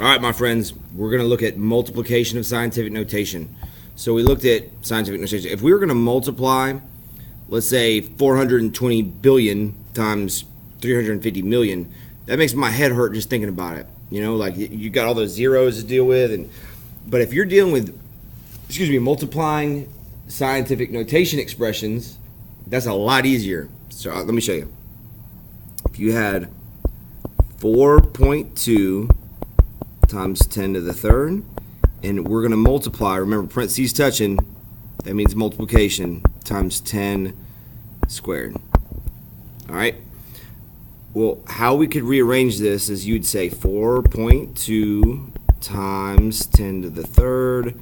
All right, my friends, we're going to look at multiplication of scientific notation. So we looked at scientific notation. If we were going to multiply, let's say 420 billion times 350 million, that makes my head hurt just thinking about it. You know, like you got all those zeros to deal with. But if you're dealing with, multiplying scientific notation expressions, that's a lot easier. So let me show you. If you had 4.2 times 10 to the third, and we're going to multiply, remember parentheses touching, that means multiplication, times 10 squared. All right? Well, how we could rearrange this is you'd say 4.2 times 10 to the third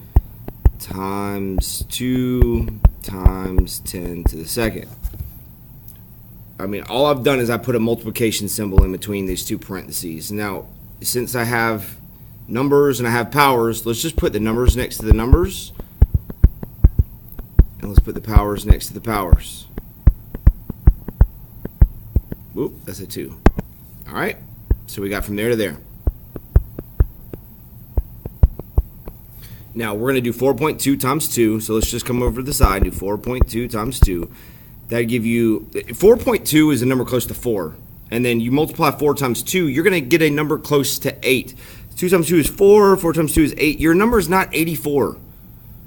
times 2 times 10 to the second. I mean, all I've done is I put a multiplication symbol in between these two parentheses. Now, since I have numbers and I have powers, let's just put the numbers next to the numbers, and let's put the powers next to the powers. Whoop, that's a 2. All right, so we got from there to there. Now we're going to do 4.2 times 2, so let's just come over to the side and do 4.2 times 2. That'd give you, 4.2 is a number close to 4. And then you multiply 4 times 2, you're going to get a number close to 8. 2 times 2 is 4, 4 times 2 is 8. Your number is not 84.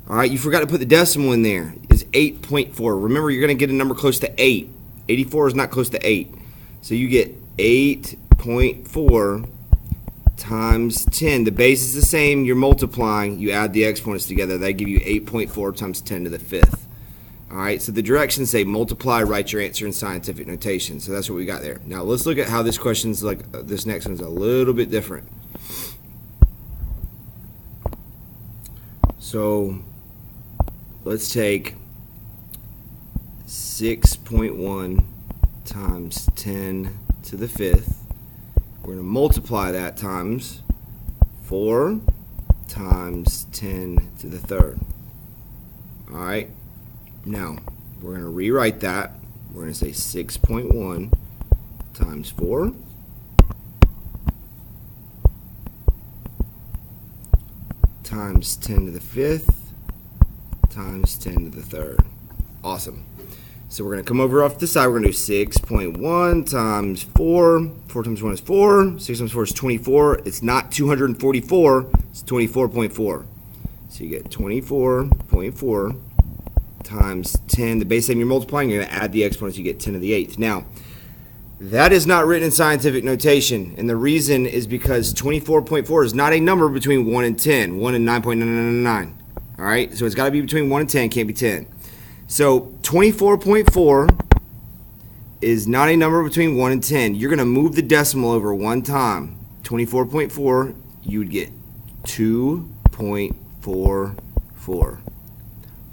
All right, you forgot to put the decimal in there. It's 8.4. Remember, you're going to get a number close to 8. 84 is not close to 8. So you get 8.4 times 10. The base is the same. You're multiplying. You add the exponents together. That give you 8.4 times 10 to the fifth. All right, so the directions say multiply, write your answer in scientific notation. So that's what we got there. Now let's look at how this question's like. This next one's a little bit different. So let's take 6.1 times 10 to the fifth. We're going to multiply that times 4 times 10 to the third. All right. Now, we're going to rewrite that. We're going to say 6.1 times 4 times 10 to the fifth times 10 to the third. Awesome. So we're going to come over off the side. We're going to do 6.1 times 4. 4 times 1 is 4. 6 times 4 is 24. It's not 244. It's 24.4. So you get 24.4 times 10. The base time you're multiplying, you're going to add the exponents. You get 10 to the 8th. Now, that is not written in scientific notation. And the reason is because 24.4 is not a number between 1 and 10. 1 and 9.999. All right? So it's got to be between 1 and 10. Can't be 10. So 24.4 is not a number between 1 and 10. You're going to move the decimal over one time. 24.4, you would get 2.44.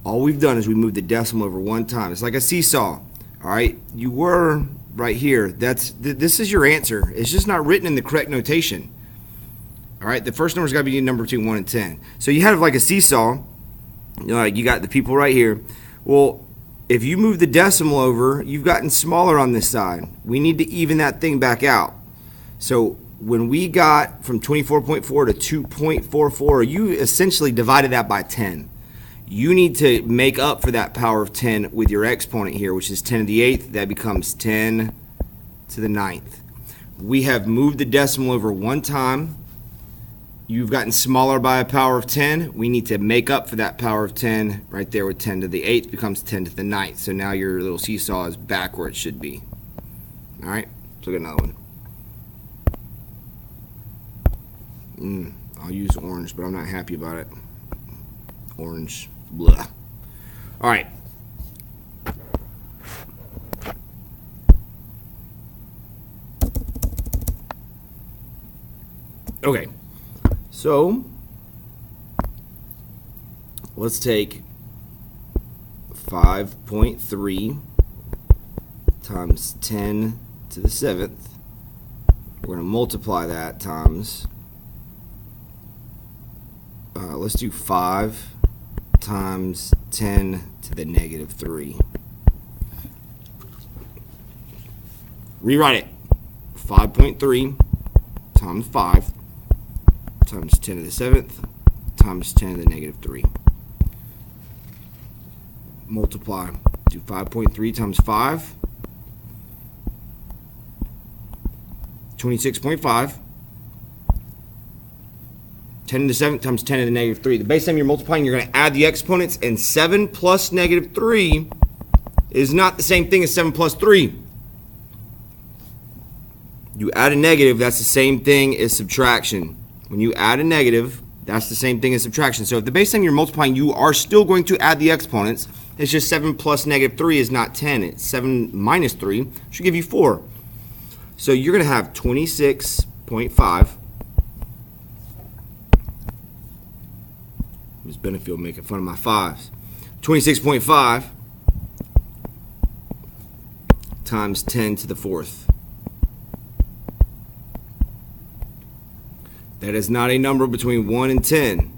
All we've done is we moved the decimal over one time. It's like a seesaw. All right? You were right here. This is your answer. It's just not written in the correct notation. All right? The first number's got to be a number between 1 and 10. So you have like a seesaw. You know, like you got the people right here. Well, if you move the decimal over, you've gotten smaller on this side. We need to even that thing back out. So when we got from 24.4 to 2.44, you essentially divided that by 10. You need to make up for that power of 10 with your exponent here, which is 10 to the 8th. That becomes 10 to the 9th. We have moved the decimal over one time. You've gotten smaller by a power of 10. We need to make up for that power of 10 right there with 10 to the 8th becomes 10 to the 9th. So now your little seesaw is back where it should be. All right, let's look at another one. I'll use orange, but I'm not happy about it. Orange, blah. All right. Okay. So, let's take 5.3 times 10 to the 7th. We're going to multiply that times, let's do 5 times 10 to the negative 3. Rewrite it. 5.3 times 5 times 10 to the 7th times 10 to the negative 3. Multiply. Do 5.3 times 5. 26.5. 10 to the 7th times 10 to the negative 3. The base time you're multiplying, you're going to add the exponents, and 7 plus negative 3 is not the same thing as 7 plus 3. You add a negative, that's the same thing as subtraction. When you add a negative, that's the same thing as subtraction. So if the base time you're multiplying, you are still going to add the exponents. It's just 7 plus negative 3 is not 10. It's 7 minus 3 should give you 4. So you're going to have 26.5. Ms. Benefield making fun of my 5s. 26.5 times 10 to the 4th. That is not a number between 1 and 10.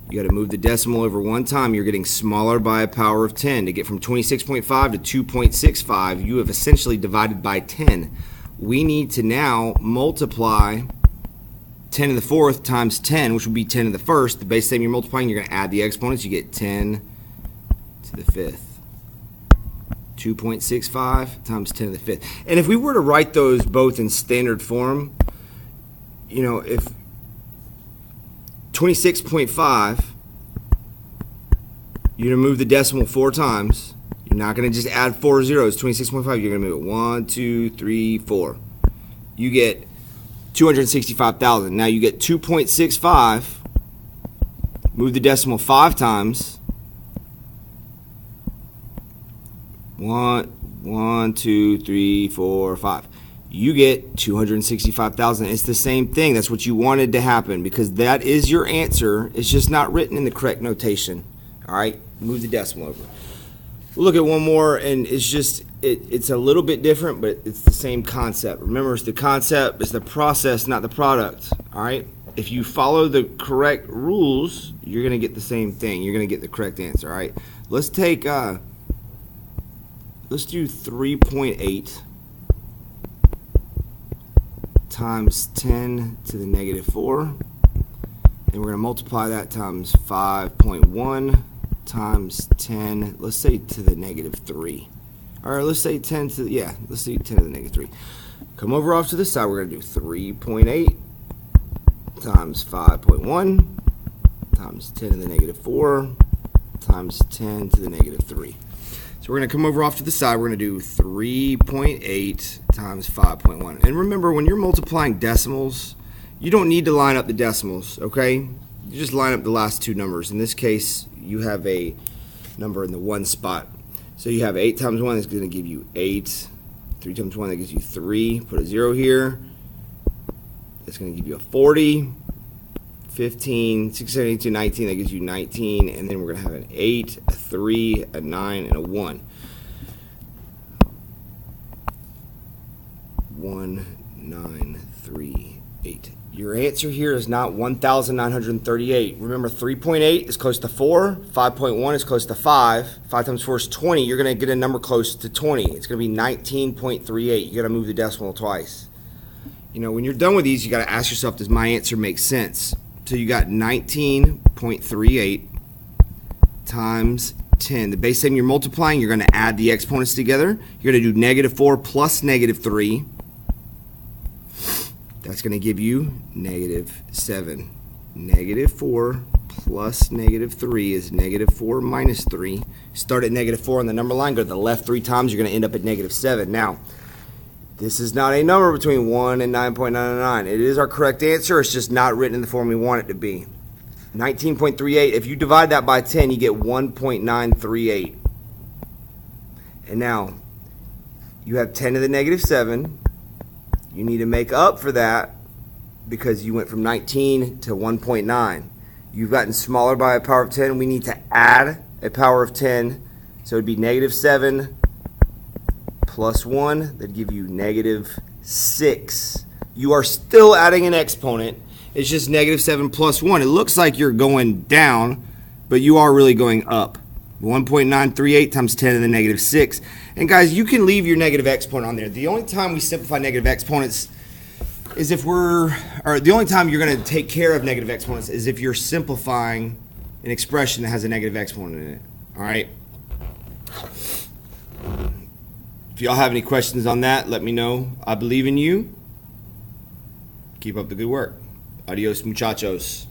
You got to move the decimal over one time. You're getting smaller by a power of 10. To get from 26.5 to 2.65, you have essentially divided by 10. We need to now multiply 10 to the 4th times 10, which would be 10 to the 1st. The base time you're multiplying, you're going to add the exponents. You get 10 to the 5th. 2.65 times 10 to the 5th. And if we were to write those both in standard form, you know, if 26.5, you're going to move the decimal 4 times. You're not going to just add 4 zeros. 26.5, you're going to move it 1, 2, 3, 4. You get 265,000. Now you get 2.65. Move the decimal 5 times. 1, 2, 3, 4, 5. You get 265,000. It's the same thing. That's what you wanted to happen because that is your answer. It's just not written in the correct notation. All right, move the decimal over. We'll look at one more, and it's just it's a little bit different, but it's the same concept. Remember, it's the concept, it's the process, not the product. All right. If you follow the correct rules, you're gonna get the same thing. You're gonna get the correct answer. All right. Let's take let's do 3.8 times 10 to the negative 4, and we're going to multiply that times 5.1 times 10, let's say to the negative 3. All right, let's say 10 to, let's say 10 to the negative 3. Come over off to this side, we're going to do 3.8 times 5.1 times 10 to the negative 4 times 10 to the negative 3. So we're going to come over off to the side. We're going to do 3.8 times 5.1. And remember, when you're multiplying decimals, you don't need to line up the decimals, okay? You just line up the last two numbers. In this case, you have a number in the 1 spot. So you have 8 times 1 is going to give you 8. 3 times 1, that gives you 3. Put a 0 here. That's going to give you a 40. 15, 16, 17, 18, 19, that gives you 19, and then we're going to have an 8, a 3, a 9, and a 1. 1, 9, 3, 8. Your answer here is not 1,938. Remember, 3.8 is close to 4, 5.1 is close to 5, 5 times 4 is 20. You're going to get a number close to 20. It's going to be 19.38. You got to move the decimal twice. You know, when you're done with these, you got to ask yourself, does my answer make sense? So you got 19.38 times 10. The base time you're multiplying, you're going to add the exponents together. You're going to do negative 4 plus negative 3. That's going to give you negative 7. Negative 4 plus negative 3 is negative 4 minus 3. Start at negative 4 on the number line. Go to the left 3 times. You're going to end up at negative 7. Now, this is not a number between 1 and 9.99. It is our correct answer. It's just not written in the form we want it to be. 19.38, if you divide that by 10, you get 1.938. And now, you have 10 to the negative 7. You need to make up for that because you went from 19 to 1.9. You've gotten smaller by a power of 10. We need to add a power of 10. So it would be negative 7 plus 1, that'd give you negative 6. You are still adding an exponent. It's just negative 7 plus 1. It looks like you're going down, but you are really going up. 1.938 times 10 to the negative 6. And guys, you can leave your negative exponent on there. The only time we simplify negative exponents is if we're, or the only time you're going to take care of negative exponents is if you're simplifying an expression that has a negative exponent in it. All right? If y'all have any questions on that, let me know. I believe in you. Keep up the good work. Adios, muchachos.